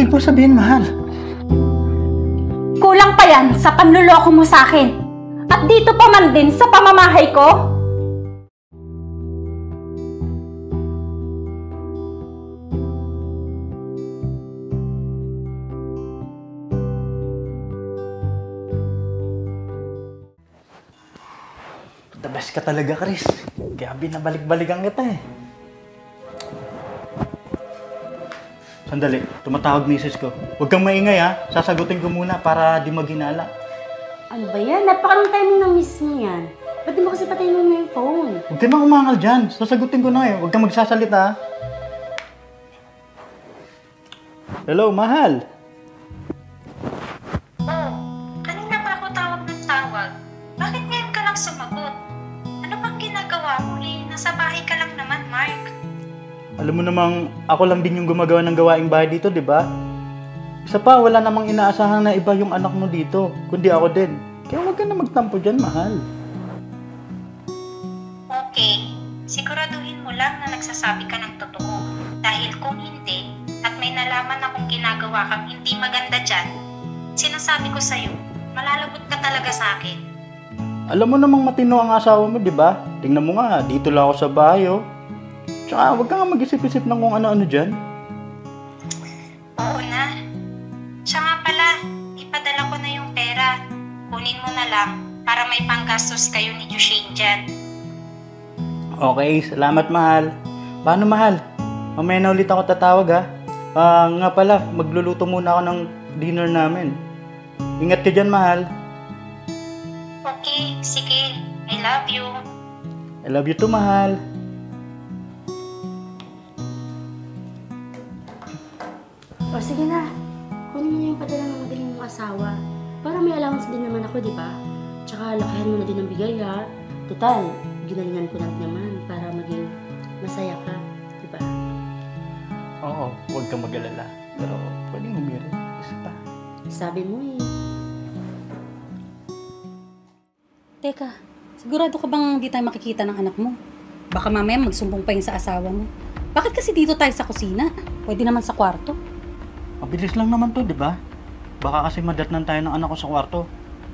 ibig mo sabihin, mahal? Kulang pa yan sa panluloko mo sa akin. At dito pa man din sa pamamahay ko? The best ka talaga, Chris. Kaya binabalik-balikan kita eh. Sandali, tumatawag misis ko. Huwag kang maingay ha. Sasagutin ko muna para di maghinala. Ano ba yan? Napakarang timing ng miss mo yan. Ba't di mo kasi patayin mo na yung phone? Huwag ka nang umangal dyan. Sasagutin ko na eh. Huwag kang magsasalita ha. Hello, mahal. Oh, kanina pa ako tawag ng tawag. Bakit ngayon ka lang sumagot? Ano bang ginagawa mo eh? Nasa bahay ka lang naman, Mark. Alam mo namang ako lang din yung gumagawa ng gawaing bahay dito, di ba? Isa pa, wala namang inaasahan na iba yung anak mo dito, kundi ako din. Kaya huwag ka na magtampo dyan, mahal. Okay, siguraduhin mo lang na nagsasabi ka ng totoo. Dahil kung hindi, at may nalaman akong ginagawa kang hindi maganda dyan, sinasabi ko sa'yo, malalagot ka talaga sa akin. Alam mo namang matino ang asawa mo, di ba? Tingnan mo nga, dito lang ako sa bahay, oh. Tsaka huwag ka nga mag-isip-isip ng kung ano-ano dyan. Oo na. Siya nga pala, ipadala ko na yung pera. Kunin mo na lang para may panggastos kayo ni Jushane dyan. Okay, salamat, mahal. Paano, mahal? Mamaya na ulit ako tatawag, ha? Nga pala, magluluto muna ako ng dinner namin. Ingat ka dyan, mahal. Okay, sige. I love you. I love you too, mahal. O sige na, kunin mo na yung padala ng magaling mong asawa. Para may allowance din naman ako, di ba? Tsaka lakayan mo na din ang bigay, ha? Total, ginalingan ko lang naman para maging masaya ka, di ba? Oo, huwag kang mag-alala. Pero pwedeng umiri. Isa pa. Sabi mo eh. Teka, sigurado ka bang di tayo makikita ng anak mo? Baka mamaya magsumbong pa yun sa asawa mo. Bakit kasi dito tayo sa kusina? Pwede naman sa kwarto. Mabilis lang naman to, di ba? Baka kasi madatnan tayo ng anak ko sa kwarto.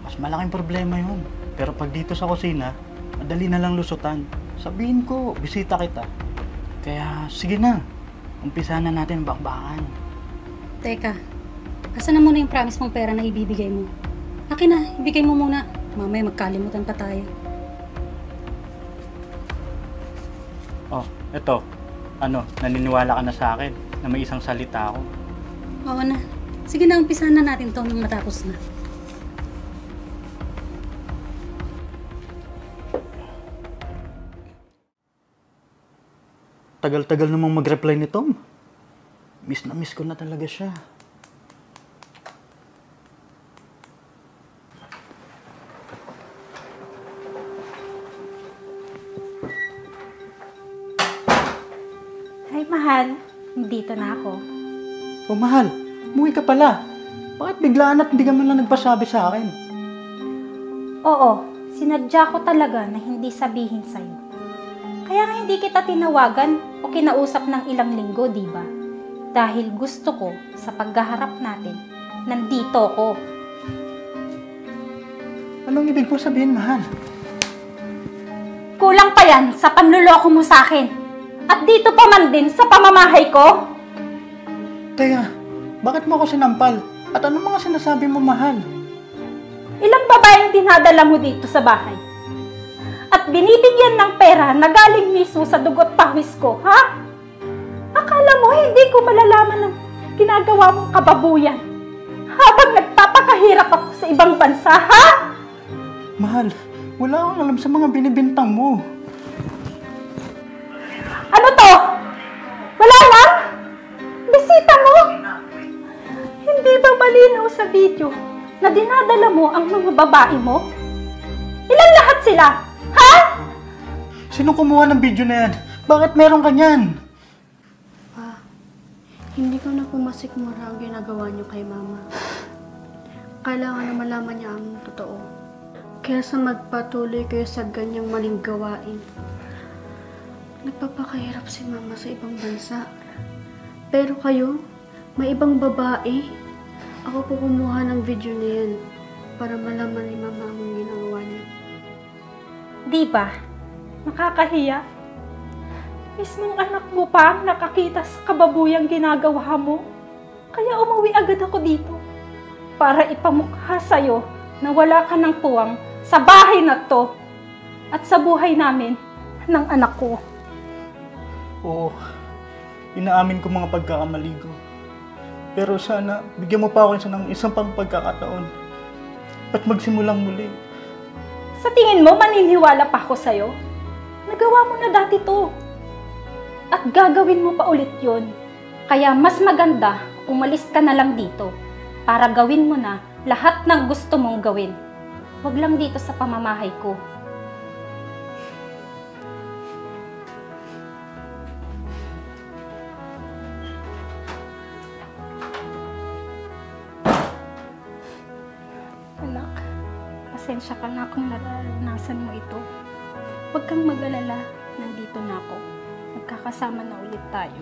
Mas malaking problema yun. Pero pag dito sa kusina, madali na lang lusutan. Sabihin ko, bisita kita. Kaya, sige na. Umpisahan na natin bakbakan. Teka, asan na muna yung promise mong pera na ibibigay mo? Akin na, ibigay mo muna. Mamaya magkalimutan pa tayo. Oh, eto. Naniniwala ka na sa akin na may isang salita ako. Oo na. Sige na, umpisahan na natin to nang matapos na. Tagal-tagal namang mag-reply ni Tom. Miss na miss ko na talaga siya. Hi, mahal. Dito na ako. Oh, mahal. Umuwi ka pala. Bakit biglaan at hindi ka man lang nagpasabi sa akin? Oo, sinadya ko talaga na hindi sabihin sa'yo. Kaya nga hindi kita tinawagan o kinausap ng ilang linggo, di ba? Dahil gusto ko sa paghaharap natin, nandito ko. Anong ibig mo sabihin, mahal? Kulang pa yan sa panluloko mo sa akin. At dito pa man din sa pamamahay ko. Teka, bakit mo ako sinampal? At ano mga sinasabi mo, mahal? Ilang babaeng dinadala mo dito sa bahay? At binibigyan ng pera na galing mismo sa dugot pawis ko, ha? Akala mo hindi ko malalaman ng ginagawa mong kababuyan habang nagpapakahirap ako sa ibang bansa, ha? Mahal, wala akong alam sa mga binibintang mo. Ano to? Wala lang? Bisita mo? Hindi ba malinaw sa video na dinadala mo ang mga babae mo? Ilan lahat sila? Ha? Sino kumuha ng video na yan? Bakit meron ka niyan? Pa, hindi ko na pumasikmura ang ginagawa niyo kay Mama. Kailangan na malaman niya ang totoo. Kaya sa magpatuloy kayo sa ganyang maling gawain, nagpapakahirap si Mama sa ibang bansa. Pero kayo, May ibang babae. Ako po kumuha ng video na yan para malaman ni mama ang ginagawa niya. Di ba? Nakakahiya. Mismong anak mo pa ang nakakita sa kababuyang ginagawa mo. Kaya umuwi agad ako dito para ipamukha sa'yo na wala ka ng puwang sa bahay na to at sa buhay namin ng anak ko. Oo, inaamin ko mga pagkakamali ko. Pero sana, bigyan mo pa ako ng isang pang pagkakataon at magsimulang muli. Sa tingin mo, maniniwala pa ako sa'yo? Nagawa mo na dati to. At gagawin mo pa ulit yon. Kaya mas maganda, umalis ka na lang dito para gawin mo na lahat ng gusto mong gawin. Huwag lang dito sa pamamahay ko. Anak, pasensya ka na kung naranasan mo ito. Huwag kang mag-alala, nandito na ako. Magkakasama na ulit tayo.